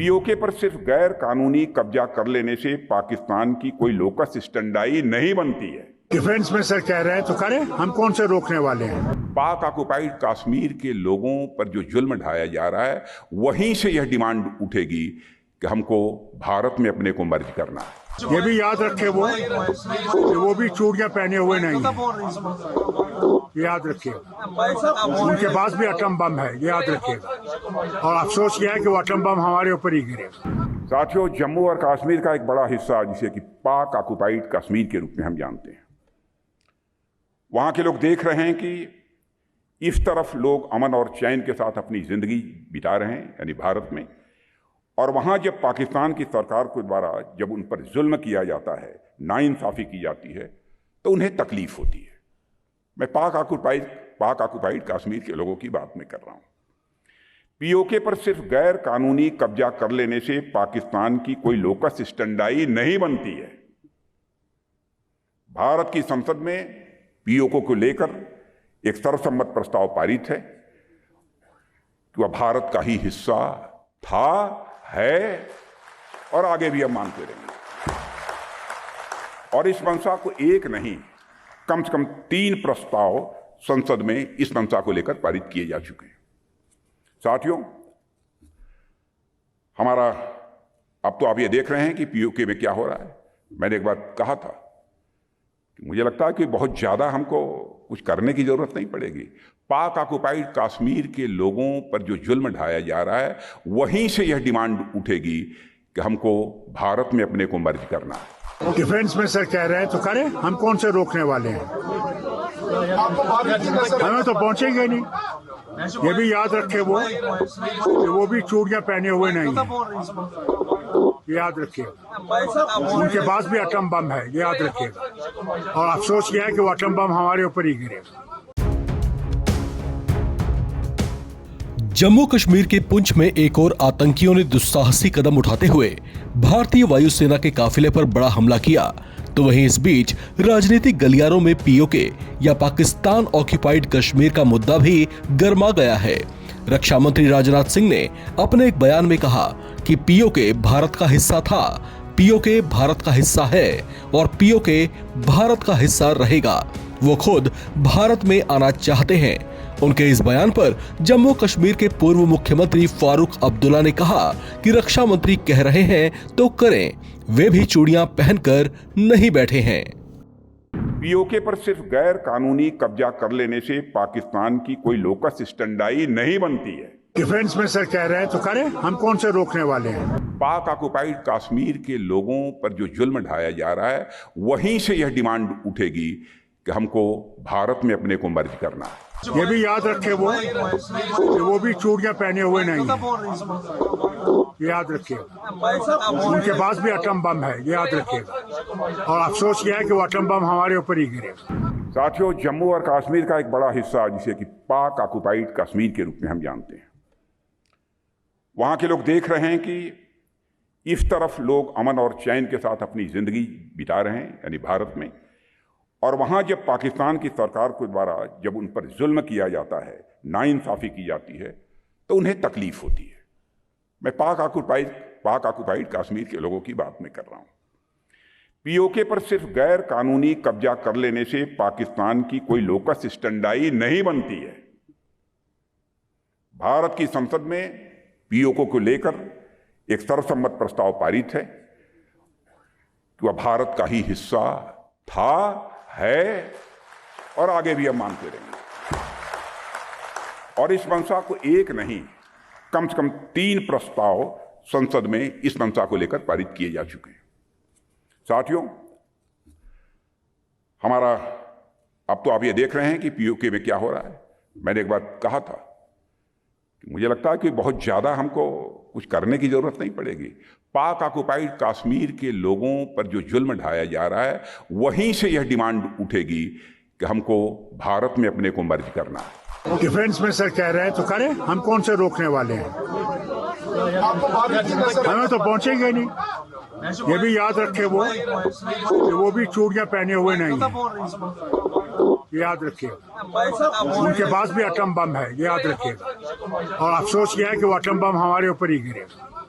PoK पर सिर्फ गैर कानूनी कब्जा कर लेने से पाकिस्तान की कोई लोकस स्टैंडाई नहीं बनती है। डिफेंस में सर कह रहे हैं तो करें, हम कौन से रोकने वाले हैं। पाक ऑक्युपाइड कश्मीर के लोगों पर जो जुल्म ढाया जा रहा है, वहीं से यह डिमांड उठेगी कि हमको भारत में अपने को मर्ज करना है। ये भी याद रखे वो भी चूड़ियां पहने हुए नहीं है, याद रखिएगा। उनके पास भी एटम बम है, याद रखिएगा। और अफसोस यह है कि वो एटम बम हमारे ऊपर ही गिरेगा। साथियों, जम्मू और कश्मीर का एक बड़ा हिस्सा जिसे कि पाक ऑक्युपाइड कश्मीर के रूप में हम जानते हैं, वहां के लोग देख रहे हैं कि इस तरफ लोग अमन और चैन के साथ अपनी जिंदगी बिता रहे हैं, यानी भारत में, और वहां जब पाकिस्तान की सरकार के द्वारा जब उन पर जुल्म किया जाता है, नाइंसाफी की जाती है, तो उन्हें तकलीफ होती है। मैं पाक ऑक्युपाइड कश्मीर के लोगों की बात में कर रहा हूं। पीओके पर सिर्फ गैर कानूनी कब्जा कर लेने से पाकिस्तान की कोई लोकस स्टैंडाई नहीं बनती है। भारत की संसद में पीओके को लेकर एक सर्वसम्मत प्रस्ताव पारित है कि वह भारत का ही हिस्सा था, है और आगे भी हम मानते रहेंगे। और इस मंशा को एक नहीं, कम से कम 3 प्रस्ताव संसद में इस मंशा को लेकर पारित किए जा चुके हैं। साथियों, हमारा अब तो आप ये देख रहे हैं कि पीओके में क्या हो रहा है। मैंने एक बात कहा था कि मुझे लगता है कि बहुत ज़्यादा हमको कुछ करने की जरूरत नहीं पड़ेगी। पाक ऑक्युपाइड कश्मीर के लोगों पर जो जुल्म ढाया जा रहा है, वहीं से यह डिमांड उठेगी कि हमको भारत में अपने को मर्ज करना है। डिफेंस में सर कह रहे हैं तो करें, हम कौन से रोकने वाले हैं। हमें तो पहुंचेंगे नहीं। ये भी याद रखे वो भी चूड़ियां पहने हुए नहीं है, याद रखिएगा। उनके पास भी एटम बम है, याद रखिएगा। और अफसोस यह है कि वो एटम बम हमारे ऊपर ही गिरेगा। जम्मू कश्मीर के पुंछ में एक और आतंकियों ने दुस्साहसी कदम उठाते हुए भारतीय वायुसेना के काफिले पर बड़ा हमला किया, तो वहीं इस बीच राजनीतिक गलियारों में पीओके या पाकिस्तान ऑक्युपाइड कश्मीर का मुद्दा भी गर्मा गया है। रक्षा मंत्री राजनाथ सिंह ने अपने एक बयान में कहा कि पीओके भारत का हिस्सा था, पीओके भारत का हिस्सा है और पीओके भारत का हिस्सा रहेगा। वो खुद भारत में आना चाहते हैं। उनके इस बयान पर जम्मू कश्मीर के पूर्व मुख्यमंत्री फारूक अब्दुल्ला ने कहा कि रक्षा मंत्री कह रहे हैं तो करें, वे भी चूड़ियां पहनकर नहीं बैठे हैं। पीओके पर सिर्फ गैर कानूनी कब्जा कर लेने से पाकिस्तान की कोई लोकस स्टैंडाई नहीं बनती है। डिफेंस में सर कह रहे हैं तो करें, हम कौन से रोकने वाले हैं। पाक ऑक्युपाइड कश्मीर के लोगों पर जो जुल्म ढाया जा रहा है, वहीं से यह डिमांड उठेगी कि हमको भारत में अपने को मर्ज करना है। ये भी याद रखे वो भी चूड़ियां पहने हुए नहीं है, याद रखिएगा। उनके पास भी एटम बम है, याद रखिएगा। और अफसोस यह है कि वो एटम बम हमारे ऊपर ही गिरेगा। साथियों, जम्मू और कश्मीर का एक बड़ा हिस्सा जिसे कि पाक ऑक्युपाइड कश्मीर के रूप में हम जानते हैं, वहां के लोग देख रहे हैं कि इस तरफ लोग अमन और चैन के साथ अपनी जिंदगी बिता रहे हैं, यानी भारत में, और वहां जब पाकिस्तान की सरकार के द्वारा जब उन पर जुल्म किया जाता है, नाइंसाफी की जाती है, तो उन्हें तकलीफ होती है। मैं पाक ऑक्युपाइड कश्मीर के लोगों की बात में कर रहा हूं। पीओके पर सिर्फ गैर कानूनी कब्जा कर लेने से पाकिस्तान की कोई लोकस स्टैंडाई नहीं बनती है। भारत की संसद में पीओके को लेकर एक सर्वसम्मत प्रस्ताव पारित है कि वह भारत का ही हिस्सा था, है और आगे भी हम मानते रहेंगे। और इस मंशा को एक नहीं, कम से कम 3 प्रस्ताव संसद में इस मंशा को लेकर पारित किए जा चुके हैं। साथियों, हमारा अब तो आप ये देख रहे हैं कि पीओके में क्या हो रहा है। मैंने एक बात कहा था कि मुझे लगता है कि बहुत ज्यादा हमको कुछ करने की जरूरत नहीं पड़ेगी। पाक ऑक्युपाइड कश्मीर के लोगों पर जो जुल्म ढाया जा रहा है, वहीं से यह डिमांड उठेगी कि हमको भारत में अपने को मर्ज करना है। डिफेंस में सर कह रहे हैं तो करें, हम कौन से रोकने वाले हैं। हमें तो पहुंचेंगे नहीं। ये भी याद रखे वो भी चूड़ियां पहने हुए नहीं है, याद रखिएगा। उनके पास भी एटम बम है, याद रखिएगा। और अफसोस यह है कि वो एटम बम हमारे ऊपर ही गिरेगा।